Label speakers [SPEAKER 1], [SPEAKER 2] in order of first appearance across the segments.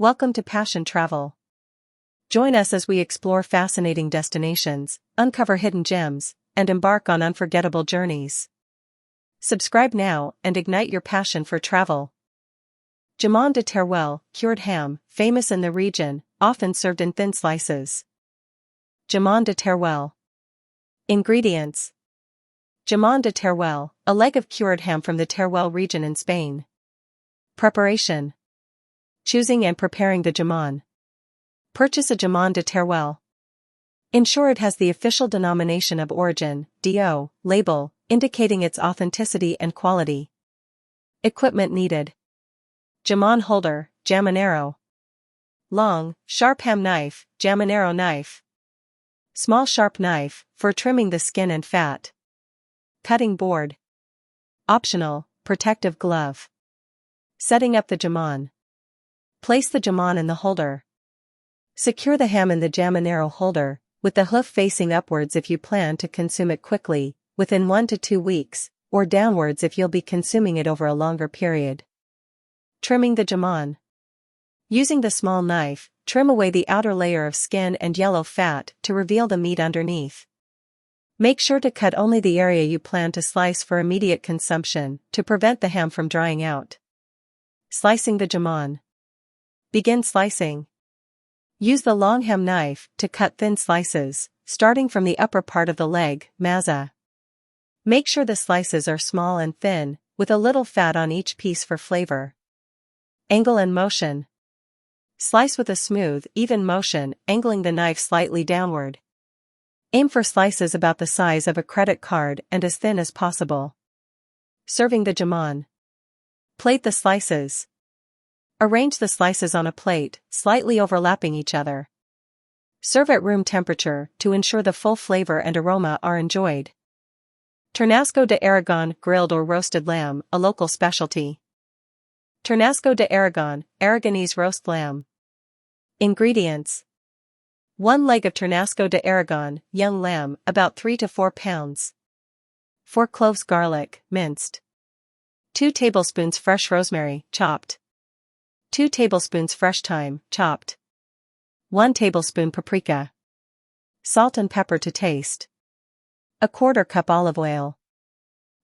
[SPEAKER 1] Welcome to Passion Travel. Join us as we explore fascinating destinations, uncover hidden gems, and embark on unforgettable journeys. Subscribe now and ignite your passion for travel. Jamón de Teruel, cured ham, famous in the region, often served in thin slices. Jamón de Teruel. Ingredients. Jamón de Teruel, a leg of cured ham from the Teruel region in Spain. Preparation. Choosing and preparing the jamón. Purchase a Jamón de Teruel. Ensure it has the official denomination of origin, DO, label, indicating its authenticity and quality. Equipment needed. Jamón holder, jamonero. Long, sharp ham knife, jamonero knife. Small sharp knife, for trimming the skin and fat. Cutting board. Optional, protective glove. Setting up the jamón. Place the jamón in the holder. Secure the ham in the jamonero holder, with the hoof facing upwards if you plan to consume it quickly, within 1 to 2 weeks, or downwards if you'll be consuming it over a longer period. Trimming the jamón. Using the small knife, trim away the outer layer of skin and yellow fat to reveal the meat underneath. Make sure to cut only the area you plan to slice for immediate consumption, to prevent the ham from drying out. Slicing the jamón. Begin slicing. Use the long ham knife to cut thin slices, starting from the upper part of the leg, masa. Make sure the slices are small and thin, with a little fat on each piece for flavor. Angle and motion. Slice with a smooth, even motion, angling the knife slightly downward. Aim for slices about the size of a credit card and as thin as possible. Serving the jamón. Plate the slices. Arrange the slices on a plate, slightly overlapping each other. Serve at room temperature to ensure the full flavor and aroma are enjoyed. Ternasco de Aragón, grilled or roasted lamb, a local specialty. Ternasco de Aragón, Aragonese roast lamb. Ingredients. 1 leg of Ternasco de Aragón, young lamb, about 3 to 4 pounds. 4 cloves garlic, minced. 2 tablespoons fresh rosemary, chopped. 2 tablespoons fresh thyme, chopped. 1 tablespoon paprika. Salt and pepper to taste. 1/4 cup olive oil.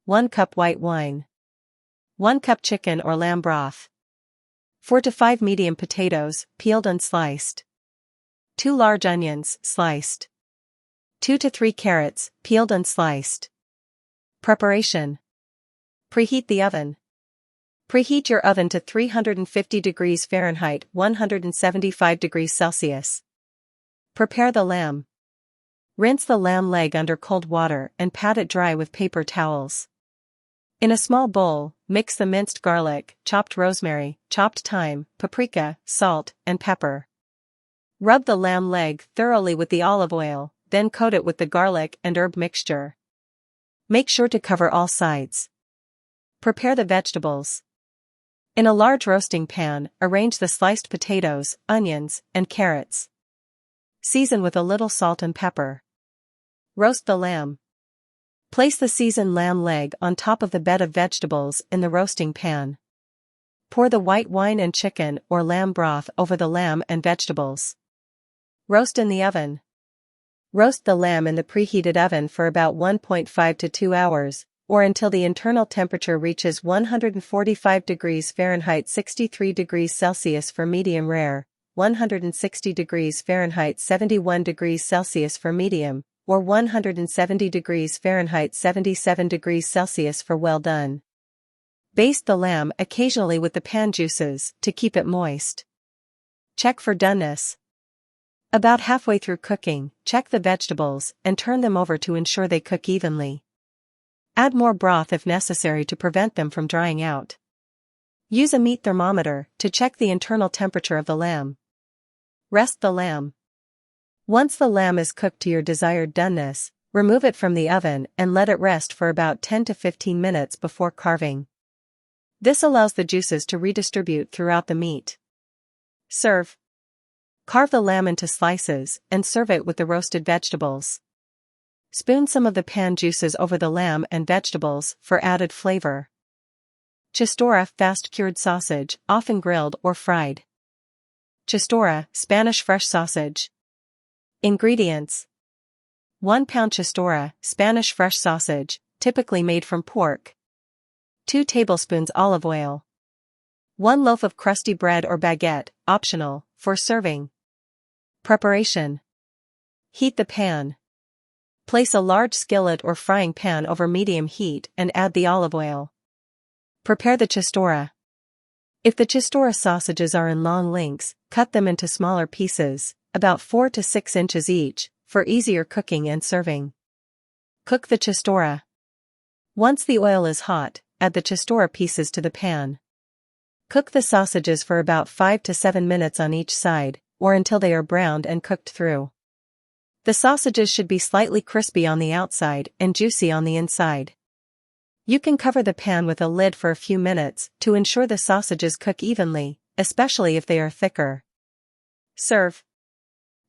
[SPEAKER 1] 1 cup white wine. 1 cup chicken or lamb broth. 4 to 5 medium potatoes, peeled and sliced. 2 large onions, sliced. 2 to 3 carrots, peeled and sliced. Preparation. Preheat the oven. Preheat your oven to 350 degrees Fahrenheit, 175 degrees Celsius. Prepare the lamb. Rinse the lamb leg under cold water and pat it dry with paper towels. In a small bowl, mix the minced garlic, chopped rosemary, chopped thyme, paprika, salt, and pepper. Rub the lamb leg thoroughly with the olive oil, then coat it with the garlic and herb mixture. Make sure to cover all sides. Prepare the vegetables. In a large roasting pan, arrange the sliced potatoes, onions, and carrots. Season with a little salt and pepper. Roast the lamb. Place the seasoned lamb leg on top of the bed of vegetables in the roasting pan. Pour the white wine and chicken or lamb broth over the lamb and vegetables. Roast in the oven. Roast the lamb in the preheated oven for about 1.5 to 2 hours, or until the internal temperature reaches 145 degrees Fahrenheit 63 degrees Celsius for medium rare, 160 degrees Fahrenheit 71 degrees Celsius for medium, or 170 degrees Fahrenheit 77 degrees Celsius for well done. Baste the lamb occasionally with the pan juices to keep it moist. Check for doneness. About halfway through cooking, check the vegetables and turn them over to ensure they cook evenly. Add more broth if necessary to prevent them from drying out. Use a meat thermometer to check the internal temperature of the lamb. Rest the lamb. Once the lamb is cooked to your desired doneness, remove it from the oven and let it rest for about 10 to 15 minutes before carving. This allows the juices to redistribute throughout the meat. Serve. Carve the lamb into slices and serve it with the roasted vegetables. Spoon some of the pan juices over the lamb and vegetables for added flavor. Chistorra, fast-cured sausage, often grilled or fried. Chistorra, Spanish fresh sausage. Ingredients: 1 pound Chistorra, Spanish fresh sausage, typically made from pork. 2 tablespoons olive oil. 1 loaf of crusty bread or baguette, optional, for serving. Preparation: heat the pan. Place a large skillet or frying pan over medium heat and add the olive oil. Prepare the Chistorra. If the Chistorra sausages are in long links, cut them into smaller pieces, about 4 to 6 inches each, for easier cooking and serving. Cook the Chistorra. Once the oil is hot, add the Chistorra pieces to the pan. Cook the sausages for about 5 to 7 minutes on each side, or until they are browned and cooked through. The sausages should be slightly crispy on the outside and juicy on the inside. You can cover the pan with a lid for a few minutes to ensure the sausages cook evenly, especially if they are thicker. Serve.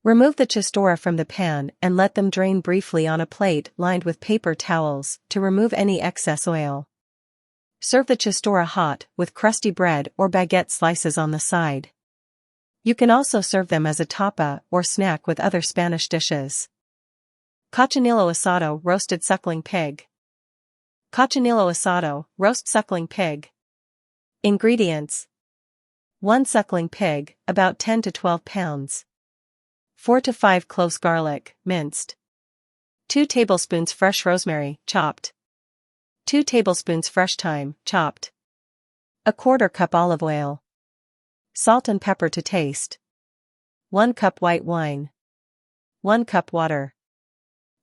[SPEAKER 1] Remove the Chistorra from the pan and let them drain briefly on a plate lined with paper towels to remove any excess oil. Serve the Chistorra hot with crusty bread or baguette slices on the side. You can also serve them as a tapa or snack with other Spanish dishes. Cochinillo Asado, roasted suckling pig. Cochinillo Asado, roast suckling pig. Ingredients: 1 suckling pig, about 10 to 12 pounds. 4 to 5 cloves garlic, minced. 2 tablespoons fresh rosemary, chopped. 2 tablespoons fresh thyme, chopped. 1/4 cup olive oil. Salt and pepper to taste. 1 cup white wine. 1 cup water.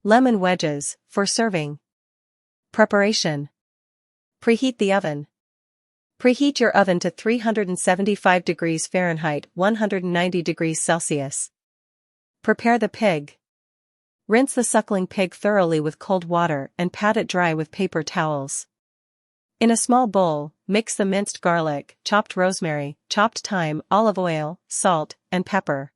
[SPEAKER 1] Lemon wedges, for serving. Preparation: preheat the oven. Preheat your oven to 375 degrees Fahrenheit, 190 degrees Celsius. Prepare the pig. Rinse the suckling pig thoroughly with cold water and pat it dry with paper towels. In a small bowl, mix the minced garlic, chopped rosemary, chopped thyme, olive oil, salt, and pepper.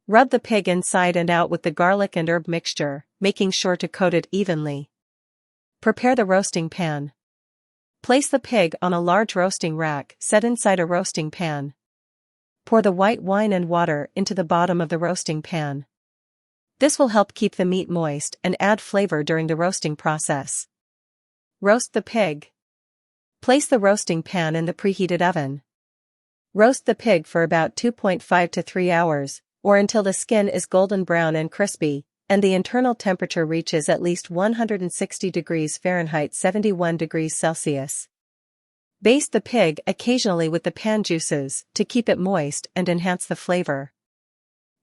[SPEAKER 1] Rub the pig inside and out with the garlic and herb mixture, making sure to coat it evenly. Prepare the roasting pan. Place the pig on a large roasting rack set inside a roasting pan. Pour the white wine and water into the bottom of the roasting pan. This will help keep the meat moist and add flavor during the roasting process. Roast the pig. Place the roasting pan in the preheated oven. Roast the pig for about 2.5 to 3 hours, or until the skin is golden brown and crispy, and the internal temperature reaches at least 160 degrees Fahrenheit, 71 degrees Celsius. Baste the pig occasionally with the pan juices to keep it moist and enhance the flavor.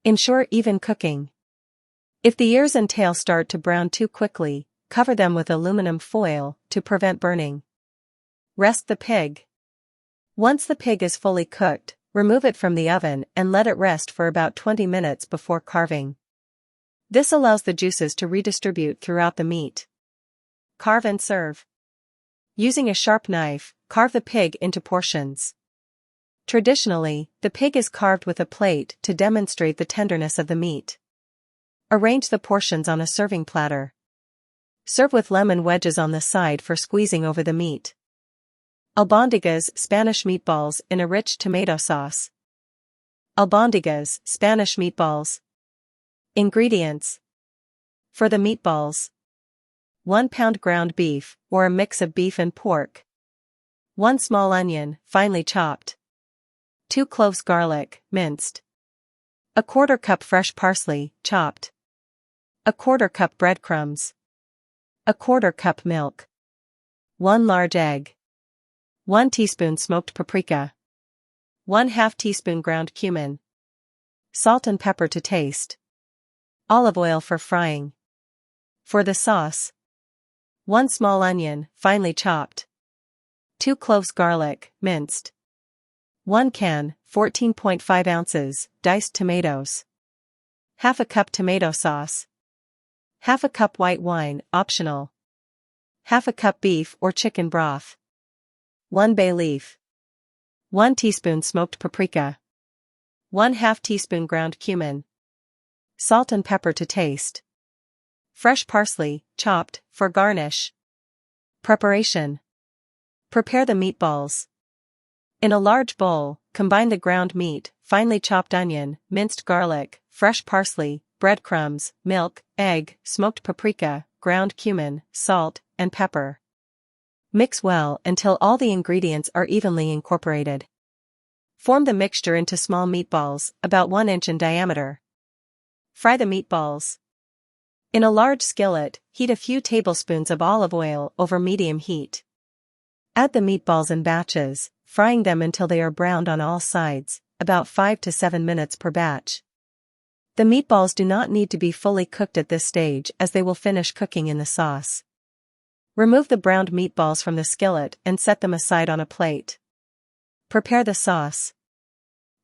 [SPEAKER 1] Ensure even cooking. If the ears and tail start to brown too quickly, cover them with aluminum foil to prevent burning. Rest the pig. Once the pig is fully cooked, remove it from the oven and let it rest for about 20 minutes before carving. This allows the juices to redistribute throughout the meat. Carve and serve. Using a sharp knife, carve the pig into portions. Traditionally, the pig is carved with a plate to demonstrate the tenderness of the meat. Arrange the portions on a serving platter. Serve with lemon wedges on the side for squeezing over the meat. Albondigas, Spanish meatballs in a rich tomato sauce. Albondigas, Spanish meatballs. Ingredients: for the meatballs: 1 pound ground beef, or a mix of beef and pork. 1 small onion, finely chopped. 2 cloves garlic, minced. 1/4 cup fresh parsley, chopped. 1/4 cup breadcrumbs. 1/4 cup milk. 1 large egg. 1 teaspoon smoked paprika. 1/2 teaspoon ground cumin. Salt and pepper to taste. Olive oil for frying. For the sauce: 1 small onion, finely chopped. 2 cloves garlic, minced. 1 can, 14.5 ounces, diced tomatoes. 1/2 cup tomato sauce. 1/2 cup white wine, optional. 1/2 cup beef or chicken broth. 1 bay leaf. 1 teaspoon smoked paprika. 1/2 teaspoon ground cumin. Salt and pepper to taste. Fresh parsley, chopped, for garnish. Preparation: prepare the meatballs. In a large bowl, combine the ground meat, finely chopped onion, minced garlic, fresh parsley, breadcrumbs, milk, egg, smoked paprika, ground cumin, salt, and pepper. Mix well until all the ingredients are evenly incorporated. Form the mixture into small meatballs, about 1 inch in diameter. Fry the meatballs. In a large skillet, heat a few tablespoons of olive oil over medium heat. Add the meatballs in batches, frying them until they are browned on all sides, about 5 to 7 minutes per batch. The meatballs do not need to be fully cooked at this stage as they will finish cooking in the sauce. Remove the browned meatballs from the skillet and set them aside on a plate. Prepare the sauce.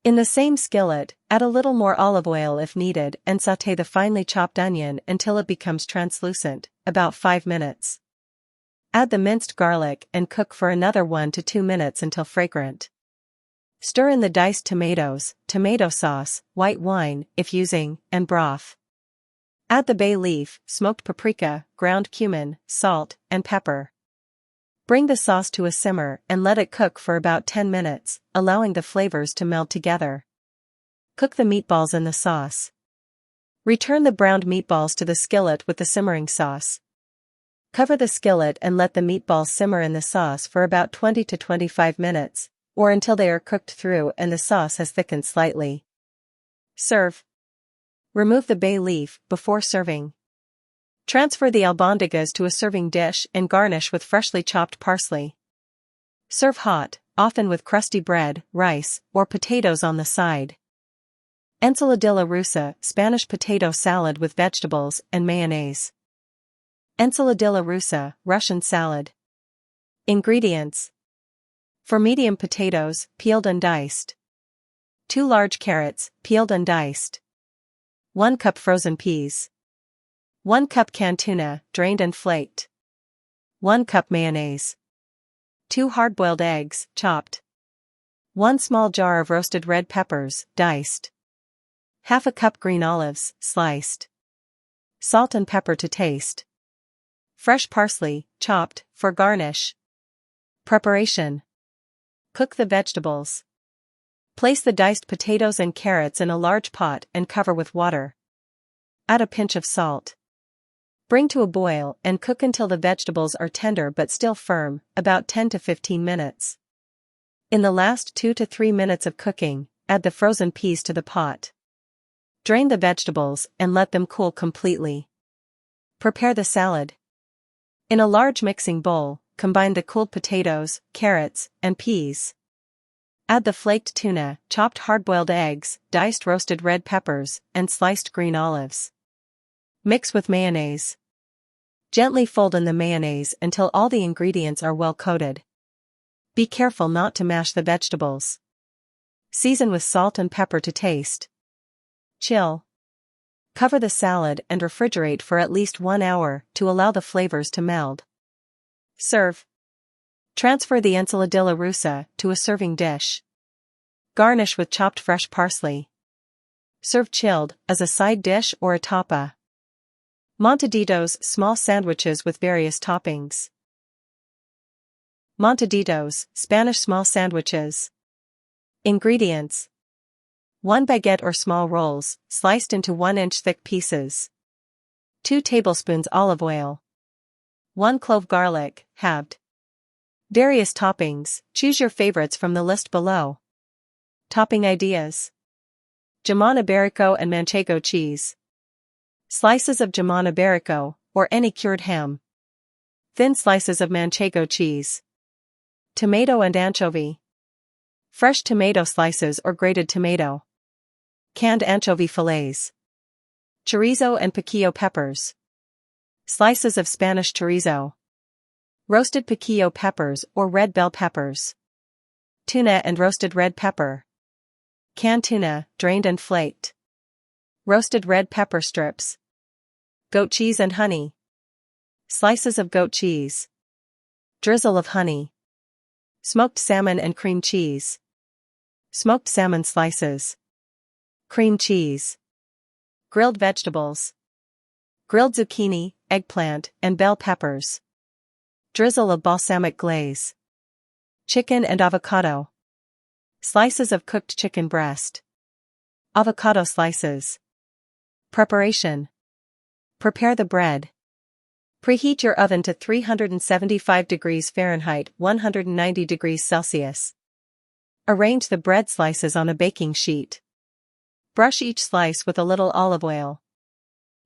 [SPEAKER 1] In the same skillet, add a little more olive oil if needed and sauté the finely chopped onion until it becomes translucent, about 5 minutes. Add the minced garlic and cook for another 1 to 2 minutes until fragrant. Stir in the diced tomatoes, tomato sauce, white wine, if using, and broth. Add the bay leaf, smoked paprika, ground cumin, salt, and pepper. Bring the sauce to a simmer and let it cook for about 10 minutes, allowing the flavors to meld together. Cook the meatballs in the sauce. Return the browned meatballs to the skillet with the simmering sauce. Cover the skillet and let the meatballs simmer in the sauce for about 20 to 25 minutes, or until they are cooked through and the sauce has thickened slightly. Serve. Remove the bay leaf before serving. Transfer the albondigas to a serving dish and garnish with freshly chopped parsley. Serve hot, often with crusty bread, rice, or potatoes on the side. Ensaladilla Rusa, Spanish potato salad with vegetables and mayonnaise. Ensaladilla Rusa, Russian salad. Ingredients. For medium potatoes, peeled and diced. 2 large carrots, peeled and diced. 1 cup frozen peas. 1 cup canned tuna, drained and flaked. 1 cup mayonnaise. 2 hard-boiled eggs, chopped. 1 small jar of roasted red peppers, diced. Half a cup green olives, sliced. Salt and pepper to taste. Fresh parsley, chopped, for garnish. Preparation. Cook the vegetables. Place the diced potatoes and carrots in a large pot and cover with water. Add a pinch of salt. Bring to a boil and cook until the vegetables are tender but still firm, about 10 to 15 minutes. In the last 2 to 3 minutes of cooking, add the frozen peas to the pot. Drain the vegetables and let them cool completely. Prepare the salad. In a large mixing bowl, combine the cooled potatoes, carrots, and peas. Add the flaked tuna, chopped hard-boiled eggs, diced roasted red peppers, and sliced green olives. Mix with mayonnaise. Gently fold in the mayonnaise until all the ingredients are well coated. Be careful not to mash the vegetables. Season with salt and pepper to taste. Chill. Cover the salad and refrigerate for at least 1 hour to allow the flavors to meld. Serve. Transfer the ensaladilla rusa to a serving dish. Garnish with chopped fresh parsley. Serve chilled as a side dish or a tapa. Montaditos, small sandwiches with various toppings. Montaditos, Spanish small sandwiches. Ingredients. 1 baguette or small rolls, sliced into 1-inch thick pieces. 2 tablespoons olive oil. 1 clove garlic, halved. Various toppings, choose your favorites from the list below. Topping ideas. Jamón Ibérico and Manchego cheese. Slices of Jamón Ibérico, or any cured ham. Thin slices of Manchego cheese. Tomato and anchovy. Fresh tomato slices or grated tomato. Canned anchovy fillets. Chorizo and piquillo peppers. Slices of Spanish chorizo. Roasted piquillo peppers or red bell peppers. Tuna and roasted red pepper. Canned tuna, drained and flaked. Roasted red pepper strips. Goat cheese and honey. Slices of goat cheese. Drizzle of honey. Smoked salmon and cream cheese. Smoked salmon slices. Cream cheese. Grilled vegetables. Grilled zucchini, eggplant, and bell peppers. Drizzle of balsamic glaze. Chicken and avocado. Slices of cooked chicken breast. Avocado slices. Preparation. Prepare the bread. Preheat your oven to 375 degrees Fahrenheit 190 degrees Celsius. Arrange the bread slices on a baking sheet. Brush each slice with a little olive oil.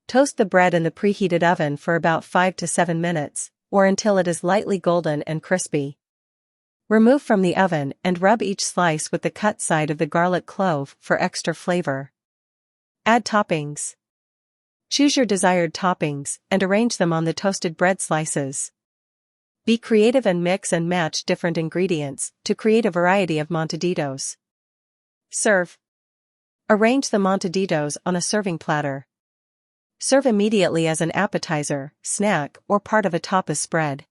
[SPEAKER 1] Toast the bread in the preheated oven for about 5 to 7 minutes, or until it is lightly golden and crispy. Remove from the oven and rub each slice with the cut side of the garlic clove for extra flavor. Add toppings. Choose your desired toppings and arrange them on the toasted bread slices. Be creative and mix and match different ingredients to create a variety of Montaditos. Serve. Arrange the Montaditos on a serving platter. Serve immediately as an appetizer, snack, or part of a tapas spread.